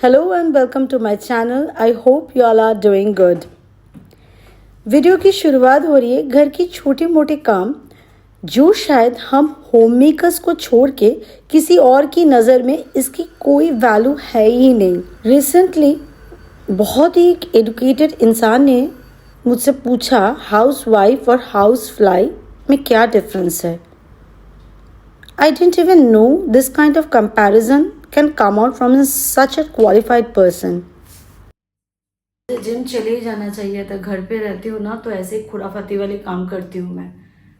Hello and welcome to my channel. I hope you all are doing good. Video की शुरुआत हो रही है घर की छोटे मोटे काम जो शायद हम होम मेकर्स को छोड़ के किसी और की नज़र में इसकी कोई वैल्यू है ही नहीं। रिसेंटली बहुत ही एक एजुकेटेड इंसान ने मुझसे पूछा हाउस वाइफ और हाउस फ्लाई में क्या डिफरेंस है। I didn't even know this kind of comparison can come out from such a qualified person. Gym चले जाना चाहिए था, घर पे रहती हूँ ना तो ऐसे खुराफाती वाले काम करती हूँ मैं।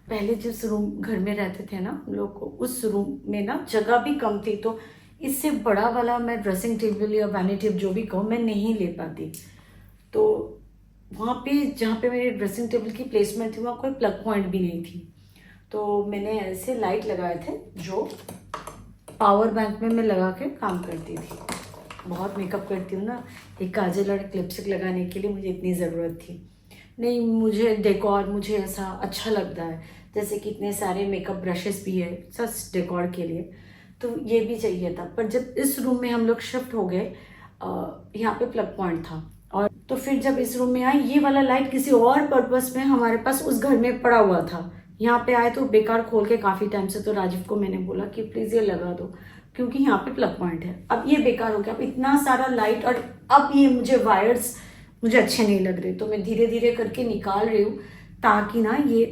पहले जिस रूम घर में रहते थे ना हम लोग को, उस रूम में ना जगह भी कम थी, तो इससे बड़ा वाला मैं ड्रेसिंग टेबल या वैनिटी जो भी कहूँ मैं नहीं ले पाती। तो वहाँ पे जहाँ पे मेरी ड्रेसिंग टेबल की प्लेसमेंट थी वहाँ कोई प्लग पॉइंट भी नहीं थी, तो मैंने ऐसे लाइट लगाए थे जो पावर बैंक में मैं लगा के काम करती थी। बहुत मेकअप करती हूँ ना, एक काजल और एक लिपस्टिक लगाने के लिए मुझे इतनी ज़रूरत थी नहीं। मुझे डेकोर मुझे ऐसा अच्छा लगता है, जैसे कि इतने सारे मेकअप ब्रशेस भी है सच डेकोर के लिए, तो ये भी चाहिए था। पर जब इस रूम में हम लोग शिफ्ट हो गए, यहाँ पे प्लग पॉइंट था, और तो फिर जब इस रूम में आए ये वाला लाइट किसी और पर्पस में हमारे पास उस घर में पड़ा हुआ था। यहाँ पे आए तो बेकार खोल के काफ़ी टाइम से, तो राजीव को मैंने बोला कि प्लीज़ ये लगा दो क्योंकि यहाँ पे प्लग पॉइंट है। अब ये बेकार हो गया, अब इतना सारा लाइट, और अब ये मुझे वायर्स मुझे अच्छे नहीं लग रहे, तो मैं धीरे धीरे करके निकाल रही हूँ ताकि ना ये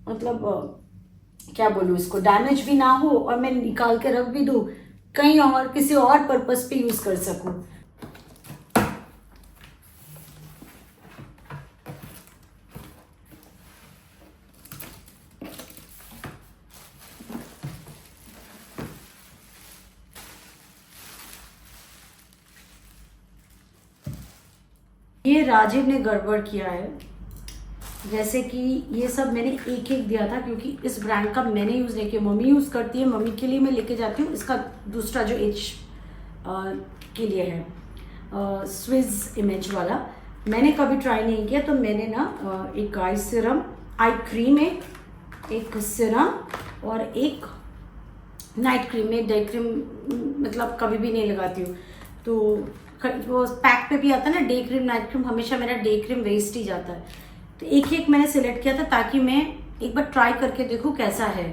मतलब क्या बोलूँ इसको, डैमेज भी ना हो और मैं निकाल के रख भी दूँ कहीं और किसी और पर्पस पे यूज़ कर सकूँ। ये राजीव ने गड़बड़ किया है, जैसे कि ये सब मैंने एक एक दिया था क्योंकि इस ब्रांड का मैंने यूज़ नहीं किया, मम्मी यूज़ करती है, मम्मी के लिए मैं लेके जाती हूँ। इसका दूसरा जो एच के लिए है स्विस इमेज वाला, मैंने कभी ट्राई नहीं किया, तो मैंने ना एक आई सिरम, आई क्रीम, एक सिरम और एक नाइट क्रीम। में डे क्रीम मतलब कभी भी नहीं लगाती हूँ, तो वो पैक पे भी आता है ना डे क्रीम नाइट क्रीम, हमेशा मेरा डे क्रीम वेस्ट ही जाता है, तो एक एक मैंने सिलेक्ट किया था ताकि मैं एक बार ट्राई करके देखूँ कैसा है।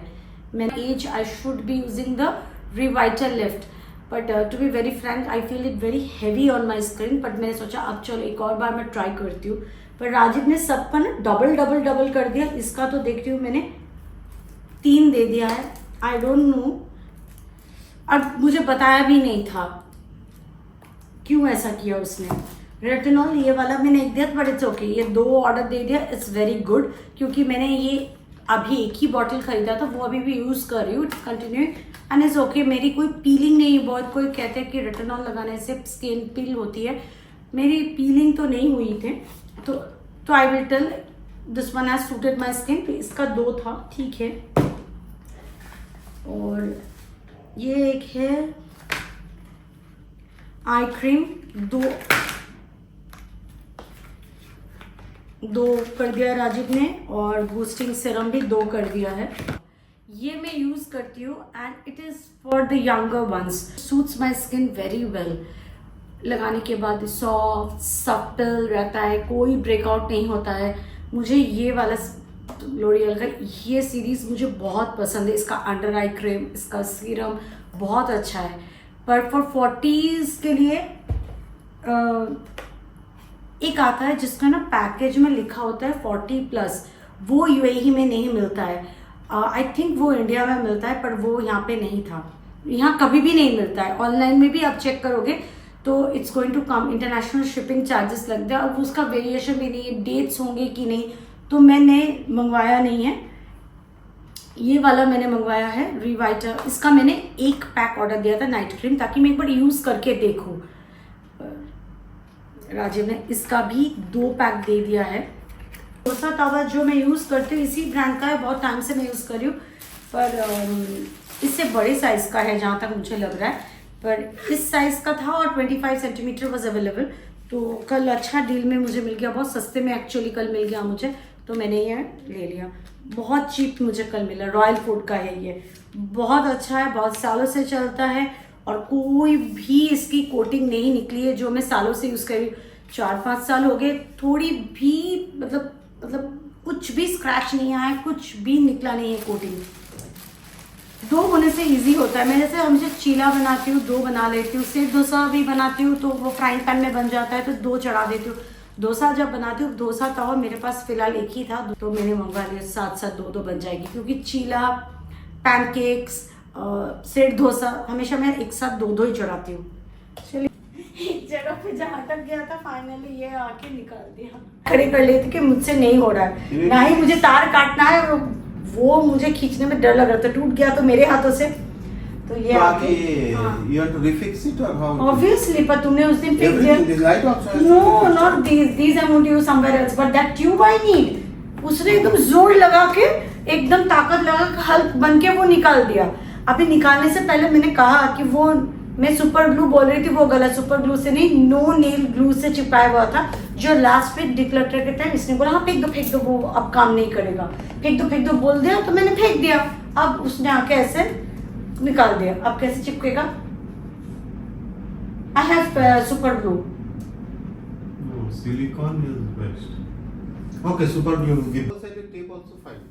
मैंने as I should be using the Revitalift, but to be very frank I feel it very heavy on my skin, but मैंने सोचा अब चलो एक और बार मैं ट्राई करती हूँ। पर राजीव ने सबका ना डबल डबल डबल कर दिया, इसका तो देखती हूँ मैंने 3 दे दिया है। आई डोंट नो, अब मुझे बताया भी नहीं था क्यों ऐसा किया उसने। रेटिनॉल ये वाला मैंने एक दिया, बट इट्स ओके, ये 2 ऑर्डर दे दिया, इट्स वेरी गुड, क्योंकि मैंने ये अभी एक ही बॉटल खरीदा था, वो अभी भी यूज़ कर रही हूँ कंटिन्यू, एंड इट्स ओके। मेरी कोई पीलिंग नहीं, बहुत कोई कहते हैं कि रेटिनॉल लगाने से स्किन पील होती है, मेरी पीलिंग तो नहीं हुई थे, तो I will tell this one has suited my skin, तो इसका 2 था, ठीक है। और ये एक है आई क्रीम, 2 कर दिया राजीव ने, और बूस्टिंग सीरम भी 2 कर दिया है। ये मैं यूज़ करती हूँ and it is for the younger once, suits my skin very well. लगाने के बाद सॉफ्ट सटल रहता है, कोई ब्रेकआउट नहीं होता है। मुझे ये वाला लोरियल का ये सीरीज़ मुझे बहुत पसंद है, इसका अंडर आई क्रीम, इसका सीरम बहुत अच्छा है। पर फॉर 40s के लिए एक आता है जिसका ना पैकेज में लिखा होता है 40+, वो यूएई में नहीं मिलता है, आई थिंक वो इंडिया में मिलता है, पर वो यहाँ पे नहीं था, यहाँ कभी भी नहीं मिलता है। ऑनलाइन में भी आप चेक करोगे तो it's going to come, international shipping charges लगते हैं, और उसका वेरिएशन भी नहीं है, डेट्स होंगे कि नहीं, तो मैंने मंगवाया नहीं है। ये वाला मैंने मंगवाया है रिवाइटल, इसका मैंने 1 पैक ऑर्डर दिया था नाइट क्रीम, ताकि मैं एक बार यूज़ करके देखूँ। राजीव ने इसका भी 2 पैक दे दिया है। डोसा तवा जो मैं यूज़ करती हूँ इसी ब्रांड का है, बहुत टाइम से मैं यूज़ कर रही हूँ, पर इससे बड़े साइज़ का है जहाँ तक मुझे लग रहा है, पर इस साइज़ का था और 25 सेंटीमीटर वॉज अवेलेबल, तो कल अच्छा डील में मुझे मिल गया, बहुत सस्ते में एक्चुअली कल मिल गया मुझे, तो मैंने ये ले लिया, बहुत चीप मुझे कल मिला। रॉयल फूड का है ये, बहुत अच्छा है, बहुत सालों से चलता है, और कोई भी इसकी कोटिंग नहीं निकली है, जो मैं सालों से यूज़ कर रही हूँ। 4-5 साल हो गए, थोड़ी भी मतलब कुछ भी स्क्रैच नहीं आया, कुछ भी निकला नहीं है कोटिंग। दो होने से इजी होता है। मैं जैसे हमेशा चीला बनाती हूँ, 2 बना लेती हूँ। सेट डोसा भी बनाती हूँ तो वो फ्राइंग पैन में बन जाता है तो 2 चढ़ा देती हूँ। डोसा जब बनाती हूँ, डोसा तवा मेरे पास फिलहाल एक ही था तो मैंने मंगवा लिया, साथ साथ 2 बन जाएगी। क्योंकि चीला, पैनकेक्स, सेट डोसा हमेशा मैं एक साथ 2 ही चढ़ाती हूँ। चलिए, एक जगह पे जहाँ तक गया था फाइनली ये आके निकाल दिया। खड़े कर लेती कि मुझसे नहीं हो रहा है, ना ही मुझे तार काटना है, वो मुझे खींचने में डर लग रहा था, टूट गया तो मेरे हाथों से। तो ये आके you have to refix it or how? Obviously, पर तुमने उस दिन फिक्स किया। This light also has No, to be not these. These I want to use somewhere else. But that tube I need. उसने एकदम जोर लगा के, एकदम ताकत लगा के, हल्क बन के वो निकाल दिया। अभी निकालने से पहले मैंने कहा कि वो मैं सुपर ग्लू बोल रही थी, वो गलत, सुपर ग्लू से नहीं, नो नेल ग्लू से चिपकाया हुआ था, जो लास्ट पे डिक्लटर के टाइम इसने बोला हाँ फेंक दो, वो अब काम नहीं करेगा, फेंक दो बोल दिया तो मैंने फेंक दिया। अब उसने आके ऐसे निकाल दिया, अब कैसे चिपकेगा? I have super glue. No, silicone is best. Okay, super glue. Double-sided tape also fine.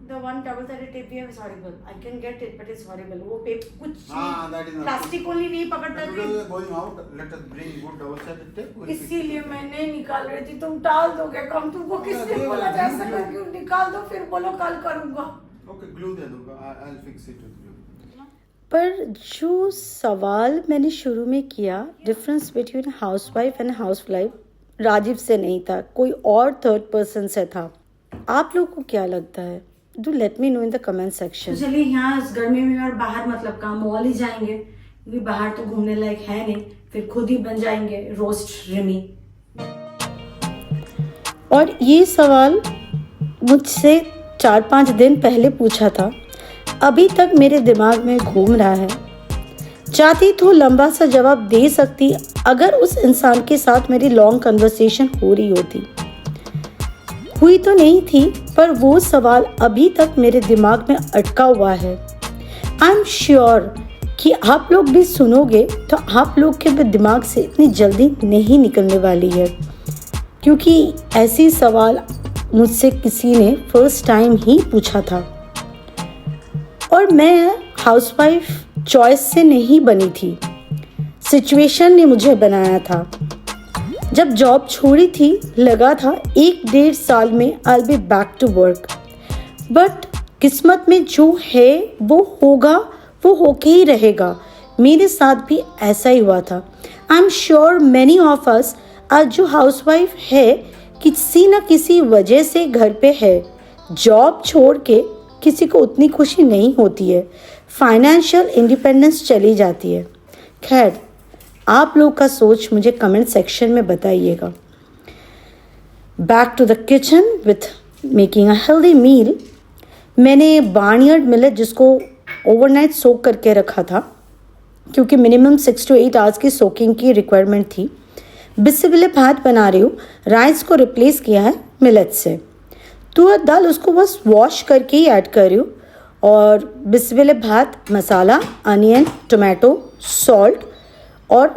The one double-sided tape we have is horrible. I can get it, but it's horrible. वो पेपर कुछ That is not plastic only नहीं पकड़ता Today we था। are going out. Let us bring good double-sided tape. We'll fix it. इसीलिए मैंने निकाल रही थी, तुम टाल दोगे कम, तुमको किसने बोला था ऐसा करके निकाल दो, फिर बोलो कल करूंगा। Okay, glue दे दूँगा. I'll fix it with glue. पर जो सवाल मैंने शुरू में किया, difference between housewife and housewife, Rajiv से नहीं था, कोई और थर्ड पर्सन से था। आप लोग को क्या लगता है? Do let me know in the comment section. चलिए, यहाँ इस गर्मी में और बाहर मतलब कहाँ, मॉल ही जाएंगे क्योंकि बाहर तो घूमने लायक है नहीं, फिर खुद ही बन जाएंगे रोस्ट रिमी। और ये सवाल मुझसे 4-5 दिन पहले पूछा था, अभी तक मेरे दिमाग में घूम रहा है। चाहती तो लंबा सा जवाब दे सकती अगर उस इंसान के साथ मेरी लॉन्ग कन्वर्सेशन हो रही होती। हुई तो नहीं थी, पर वो सवाल अभी तक मेरे दिमाग में अटका हुआ है। आई एम श्योर कि आप लोग भी सुनोगे तो आप लोग के भी दिमाग से इतनी जल्दी नहीं निकलने वाली है, क्योंकि ऐसी सवाल मुझसे किसी ने फर्स्ट टाइम ही पूछा था। और मैं हाउसवाइफ चॉइस से नहीं बनी थी, सिचुएशन ने मुझे बनाया था। जब जॉब छोड़ी थी लगा था 1-1.5 साल में I will be back to work, but किस्मत में जो है वो होगा, वो होके ही रहेगा। मेरे साथ भी ऐसा ही हुआ था। I am sure many of us आज जो हाउसवाइफ है किसी न किसी वजह से घर पे है। जॉब छोड़ के किसी को उतनी खुशी नहीं होती है, फाइनेंशियल इंडिपेंडेंस चली जाती है। खैर, आप लोग का सोच मुझे कमेंट सेक्शन में बताइएगा। Back to the kitchen with making a healthy meal. मैंने बार्नयार्ड मिलेट जिसको ओवरनाइट सोक करके रखा था, क्योंकि मिनिमम 6 to 8 आवर्स की सोकिंग की रिक्वायरमेंट थी। बिस्मिल्लाह भात बना रही हूँ, राइस को रिप्लेस किया है मिलेट से। तुअर दाल उसको बस वॉश करके ही ऐड कर रही हूँ, और बिस्मिल्लाह भात, मसाला, अनियन, टोमेटो, सॉल्ट और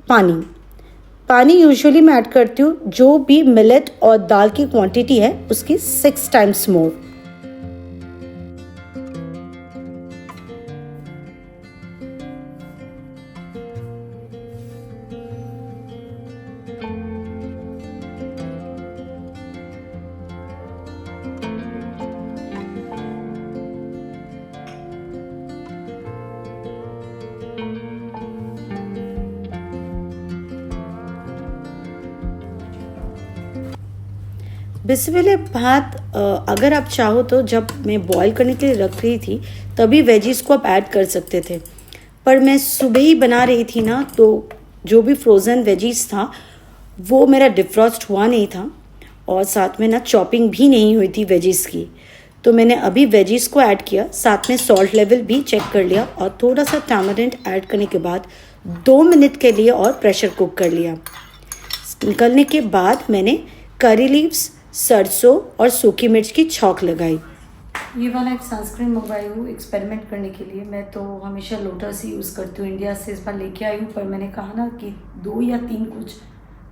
पानी यूजुअली मैं ऐड करती हूँ जो भी मिलेट और दाल की क्वांटिटी है उसकी 6 times मोर। बिस्मिल्लाह भात अगर आप चाहो तो जब मैं बॉईल करने के लिए रख रही थी तभी वेजीज को आप ऐड कर सकते थे, पर मैं सुबह ही बना रही थी ना, तो जो भी फ्रोज़न वेजीज था वो मेरा डिफ्रॉस्ट हुआ नहीं था, और साथ में ना चॉपिंग भी नहीं हुई थी वेजीज की। तो मैंने अभी वेजीज को ऐड किया, साथ में सॉल्ट लेवल भी चेक कर लिया, और थोड़ा सा टैमरिंड ऐड करने के बाद 2 मिनट के लिए और प्रेशर कुक कर लिया। निकलने के बाद मैंने करी लीव्स, सरसों और सूखी मिर्च की छौंक लगाई। ये वाला एक सनस्क्रीन मंगवाई हूँ एक्सपेरिमेंट करने के लिए। मैं तो हमेशा लोटस ही यूज़ करती हूँ, इंडिया से इस बार लेके आई हूँ, पर मैंने कहा ना कि 2 या 3 कुछ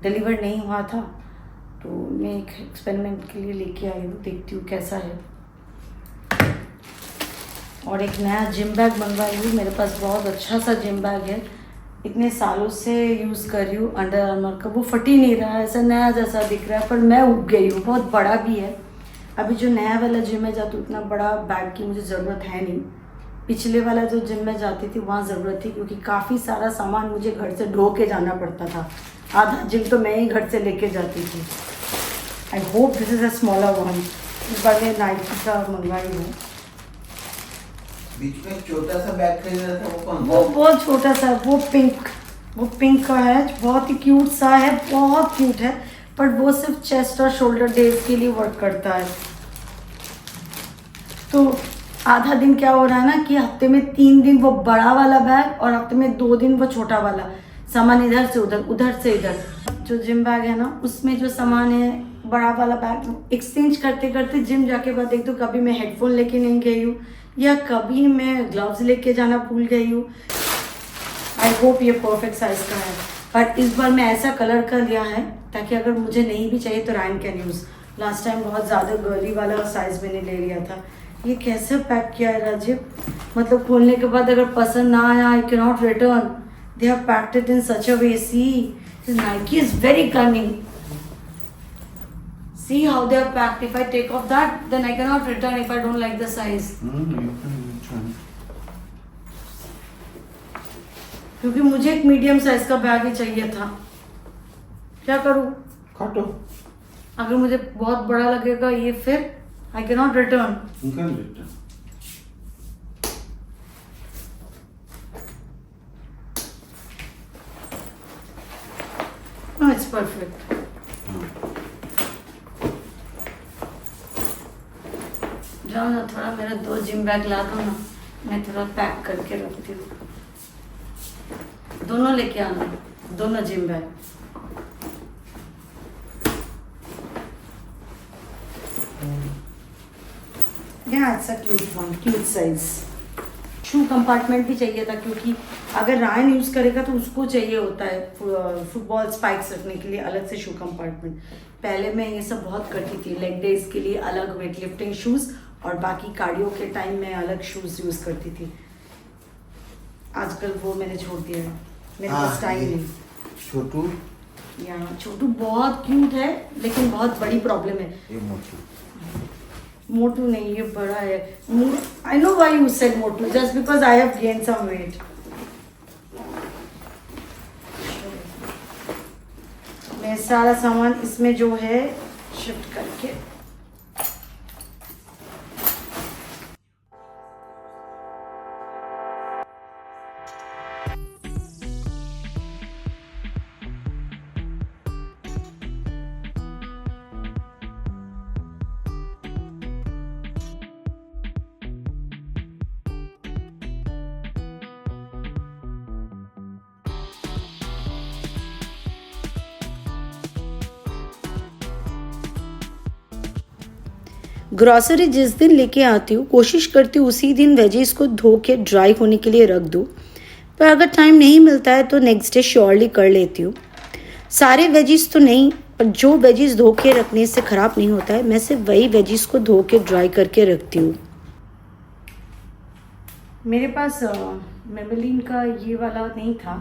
डिलीवर नहीं हुआ था, तो मैं एक एक्सपेरिमेंट के लिए लेके आई हूँ, देखती हूँ कैसा है। और एक नया जिम बैग मंगवाई हूँ, मेरे पास बहुत अच्छा सा जिम बैग है, इतने सालों से यूज़ कर रही हूँ अंडर आर्मर का। वो फट ही नहीं रहा है, ऐसा नया जैसा दिख रहा है, पर मैं उब गई हूँ, बहुत बड़ा भी है। अभी जो नया वाला जिम में जाती हूँ उतना बड़ा बैग की मुझे ज़रूरत है नहीं। पिछले वाला जो जिम में जाती थी वहाँ ज़रूरत थी, क्योंकि काफ़ी सारा सामान मुझे घर से ढो के जाना पड़ता था। आधा जिम तो मैं ही घर से लेके जाती थी। I hope this is a smaller one. इस बार मैं नाइकी का मंगवाई हूँ। बीच में एक छोटा सा बैग खरीदा था, वो कौन सा? वो बहुत छोटा सा, वो पिंक का है, बहुत ही क्यूट सा है, बहुत क्यूट है, पर वो सिर्फ चेस्ट और शोल्डर डेज के लिए वर्क करता है। तो आधा दिन क्या हो रहा है ना कि हफ्ते में 3 दिन वो बड़ा वाला बैग और हफ्ते में 2 दिन वो छोटा वाला, सामान इधर से उधर, उधर से इधर। जो जिम बैग है ना उसमें जो सामान है बड़ा वाला बैग एक्सचेंज करते करते जिम जाके बाद देख, तो कभी मैं हेडफोन लेके नहीं गई हूँ या कभी मैं ग्लव्स लेके जाना भूल गई हूँ। आई होप ये परफेक्ट साइज का है, पर इस बार मैं ऐसा कलर का लिया है ताकि अगर मुझे नहीं भी चाहिए तो Ryan can use. Last time बहुत ज़्यादा गर्ली वाला साइज मैंने ले लिया था। ये कैसे पैक किया है राजीव, मतलब खोलने के बाद अगर पसंद ना आया I can not return. They have packed it in such a way. See Nike is very cunning. See how they are packed. If I take off that, then I cannot return if I don't like the size. You can try. क्योंकि मुझे एक medium size का bag ही चाहिए था। क्या करूँ? काटो. अगर मुझे बहुत बड़ा लगेगा ये, फिर I cannot return. You can return. No, it's perfect. जाओ ना, थोड़ा मेरा 2 जिम बैग ला दो ना, मैं थोड़ा पैक करके रखती हूँ। दोनों लेके आना, दोनों gym bag. Yeah, it's a cute one, cute size. Shoe compartment भी चाहिए था, क्योंकि अगर रायन यूज़ करेगा तो उसको चाहिए होता है फुटबॉल स्पाइक्स रखने के लिए अलग से शू कंपार्टमेंट। पहले मैं ये सब बहुत करती थी, लेग डेज के लिए अलग वेट लिफ्टिंग शूज़ और बाकी कार्डियो के टाइम में अलग शूज़ यूज़ करती थी। आजकल वो मैंने छोड़ दिया है, मेरे पास टाइम नहीं। छोटू, यहाँ छोटू बहुत क्यूट है, लेकिन बहुत बड़ी प्रॉब्लम है। ये मोटू। मोटू नहीं, ये बड़ा है। I know why you said मोटू, just because I have gain some weight. मैं सारा सामान इसमें जो है शिफ्ट करके ग्रॉसरी जिस दिन लेके आती हूँ कोशिश करती हूँ उसी दिन वेजीज को धो के ड्राई होने के लिए रख दूँ, पर अगर टाइम नहीं मिलता है तो नेक्स्ट डे श्योरली कर लेती हूँ। सारे वेजीज तो नहीं, पर जो वेजीज धो के रखने से ख़राब नहीं होता है, मैं सिर्फ वही वेजीज को धो के ड्राई करके रखती हूँ। मेरे पास मेबेलिन का ये वाला नहीं था,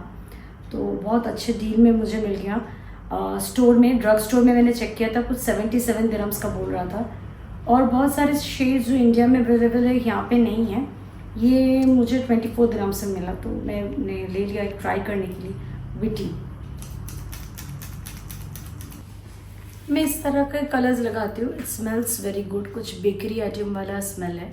तो बहुत अच्छे डील में मुझे मिल गया। स्टोर में, ड्रग स्टोर में मैंने चेक किया था, कुछ 77 दिरहम्स का बोल रहा था, और बहुत सारे शेड्स जो इंडिया में अवेलेबल है यहाँ पे नहीं है। ये मुझे 24 दिरहम से मिला, तो मैंने ले लिया एक ट्राई करने के लिए। विटी मैं इस तरह के कलर्स लगाती हूँ, इट स्मेल्स वेरी गुड, कुछ बेकरी आइटम वाला स्मेल है।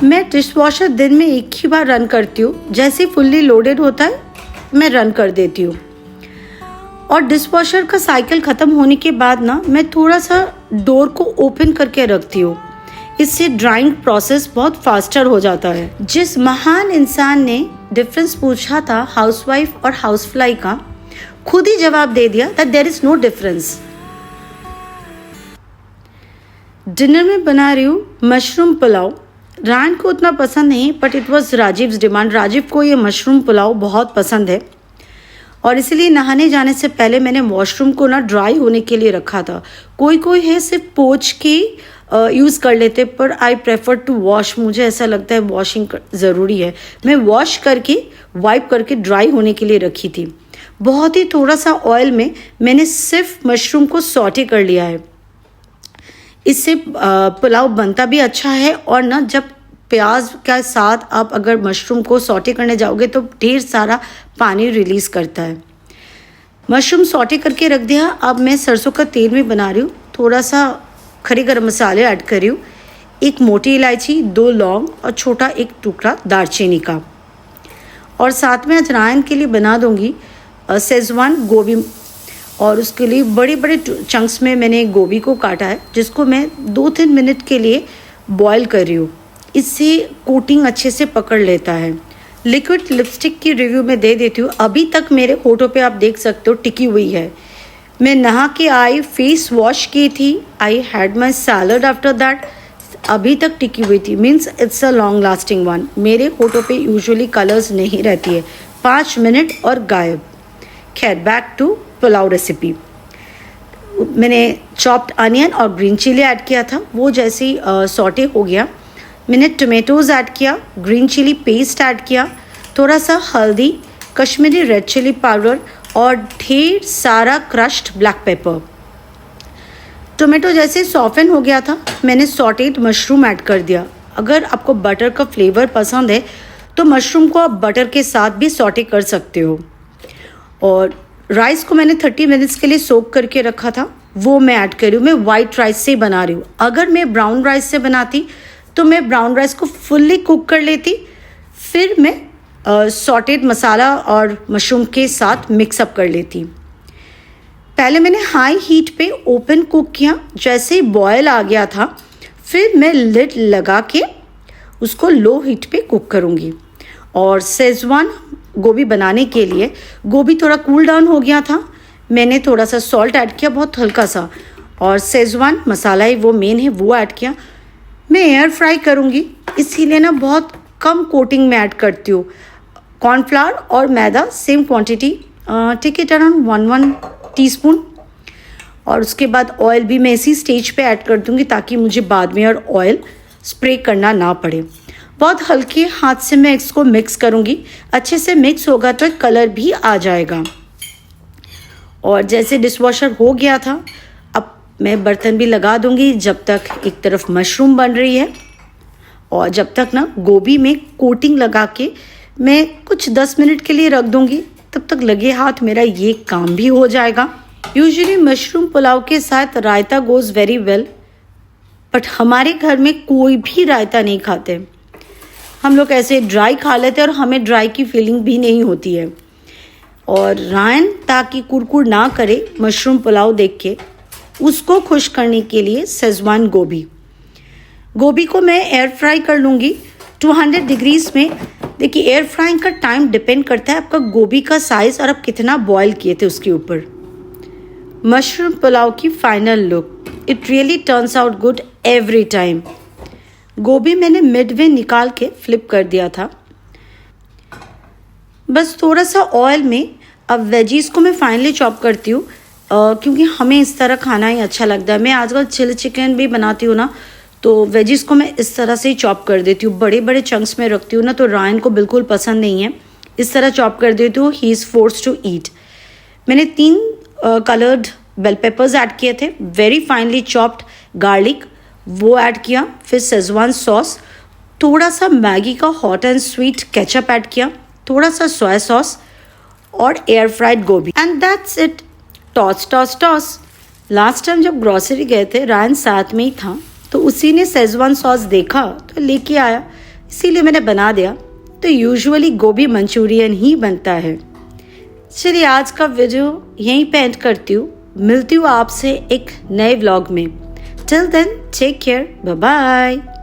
मैं डिश वॉशर दिन में एक ही बार रन करती हूँ, जैसे फुल्ली लोडेड होता है मैं रन कर देती हूँ, और डिश वॉशर का साइकिल ख़त्म होने के बाद ना मैं थोड़ा सा डोर को ओपन करके रखती हूँ। इससे ड्राइंग प्रोसेस बहुत फास्टर हो जाता है। जिस महान इंसान ने डिफरेंस पूछा था हाउसवाइफ और हाउसफ्लाई का, खुद ही जवाब दे दिया that there is no difference. Dinner में बना रही हूँ मशरूम पुलाव। रायन को उतना पसंद नहीं, but it was Rajiv's demand. Rajiv को ये मशरूम पुलाव बहुत पसंद है और इसलिए नहाने जाने से पहले मैंने वॉशरूम को ना ड्राई होने के लिए रखा था। कोई है सिर्फ पोंछ के यूज़ कर लेते, पर आई प्रेफर टू वॉश। मुझे ऐसा लगता है वॉशिंग ज़रूरी है। मैं वॉश करके वाइप करके ड्राई होने के लिए रखी थी। बहुत ही थोड़ा सा ऑयल में मैंने सिर्फ मशरूम को सॉटे कर लिया है। इससे पुलाव बनता भी अच्छा है और ना जब प्याज के साथ आप अगर मशरूम को सॉटे करने जाओगे तो ढेर सारा पानी रिलीज़ करता है। मशरूम सॉटे करके रख दिया। अब मैं सरसों का तेल में बना रही हूँ। थोड़ा सा खड़े गरम मसाले ऐड कर रही हूँ, एक मोटी इलायची, 2 लौंग और छोटा एक टुकड़ा दालचीनी का। और साथ में आज रायन के लिए बना दूँगी शेजवान गोभी, और उसके लिए बड़े बड़े चंक्स में मैंने गोभी को काटा है, जिसको मैं 2-3 मिनट के लिए बॉईल कर रही हूँ। इससे कोटिंग अच्छे से पकड़ लेता है। लिक्विड लिपस्टिक की रिव्यू में दे देती हूँ। अभी तक मेरे होठों पे आप देख सकते हो टिकी हुई है। मैं नहा के आई, फेस वॉश की थी, I had my salad after that, अभी तक टिकी हुई थी। Means it's a long lasting one. मेरे होठों पे यूजुअली कलर्स नहीं रहती है, 5 मिनट और गायब। खैर, बैक टू पुलाव रेसिपी। मैंने चॉप्ड अनियन और ग्रीन चिली ऐड किया था। वो जैसे ही सॉटे हो गया, मैंने टमेटोज़ ऐड किया, ग्रीन चिली पेस्ट ऐड किया, थोड़ा सा हल्दी, कश्मीरी रेड चिली पाउडर और ढेर सारा क्रश्ड ब्लैक पेपर। टोमेटो जैसे सॉफ्टन हो गया था, मैंने सॉटेड मशरूम ऐड कर दिया। अगर आपको बटर का फ्लेवर पसंद है तो मशरूम को आप बटर के साथ भी सॉटे कर सकते हो। और राइस को मैंने 30 मिनट्स के लिए सोक करके रखा था, वो मैं ऐड कर रही हूँ। मैं वाइट राइस से बना रही हूँ। अगर मैं ब्राउन राइस से बनाती तो मैं ब्राउन राइस को फुल्ली कुक कर लेती, फिर मैं सॉटेड मसाला और मशरूम के साथ मिक्सअप कर लेती। पहले मैंने हाई हीट पे ओपन कुक किया। जैसे ही बॉयल आ गया था, फिर मैं लिड लगा के उसको लो हीट पे कुक करूँगी। और शेजवान गोभी बनाने के लिए गोभी थोड़ा कूल डाउन हो गया था, मैंने थोड़ा सा सॉल्ट ऐड किया, बहुत हल्का सा, और शेजवान मसाला ही वो मेन है, वो ऐड किया। मैं एयर फ्राई करूँगी, इसीलिए ना बहुत कम कोटिंग में ऐड करती हूँ। कॉर्नफ्लावर और मैदा same quantity, take it around 1 teaspoon. और उसके बाद ऑयल भी मैं इसी स्टेज पे ऐड कर दूँगी, ताकि मुझे बाद में और ऑयल स्प्रे करना ना पड़े। बहुत हल्के हाथ से मैं इसको मिक्स करूँगी। अच्छे से मिक्स होगा तो कलर भी आ जाएगा। और जैसे डिशवॉशर हो गया था, अब मैं बर्तन भी लगा दूँगी, जब तक एक तरफ मशरूम बन रही है और जब तक ना गोभी में कोटिंग लगा के मैं कुछ 10 मिनट के लिए रख दूँगी। तब तक लगे हाथ मेरा ये काम भी हो जाएगा। यूजुअली मशरूम पुलाव के साथ रायता गोज़ वेरी वेल, बट हमारे घर में कोई भी रायता नहीं खाते। हम लोग ऐसे ड्राई खा लेते हैं और हमें ड्राई की फीलिंग भी नहीं होती है। और रायन ताकि कुरकुर ना करे मशरूम पुलाव देख के, उसको खुश करने के लिए शेजवान गोभी को मैं एयर फ्राई कर लूँगी 200 डिग्रीज में। देखिए, एयर फ्राइंग का टाइम डिपेंड करता है आपका गोभी का साइज़ और आप कितना बॉयल किए थे उसके ऊपर। मशरूम पुलाव की final look, it really turns out good every time. गोभी मैंने मिडवे निकाल के फ्लिप कर दिया था। बस थोड़ा सा ऑयल में अब वेजीज को मैं फाइनली चॉप करती हूँ, क्योंकि हमें इस तरह खाना ही अच्छा लगता है। मैं आजकल चिली चिकन भी बनाती हूँ ना, तो वेजीज को मैं इस तरह से ही चॉप कर देती हूँ। बड़े बड़े चंक्स में रखती हूँ ना, तो रायन को बिल्कुल पसंद नहीं है। इस तरह चॉप कर देती हूँ, he is forced to eat. मैंने 3 कलर्ड बेल पेपर्स ऐड किए थे, वेरी फाइनली चॉप्ड गार्लिक वो ऐड किया, फिर शेजवान सॉस, थोड़ा सा मैगी का hot and sweet ketchup add किया, थोड़ा सा सोया सॉस और एयर फ्राइड गोभी, and that's it. Toss toss toss. Last time जब ग्रॉसरी गए थे, रायन साथ में ही था, तो उसी ने शेजवान सॉस देखा तो लेके आया, इसीलिए मैंने बना दिया। तो यूजुअली गोभी मंचूरियन ही बनता है। चलिए, आज का वीडियो यहीं पे एंड करती हूँ। मिलती हूँ आपसे एक नए व्लॉग में। Till then, take care. Bye-bye.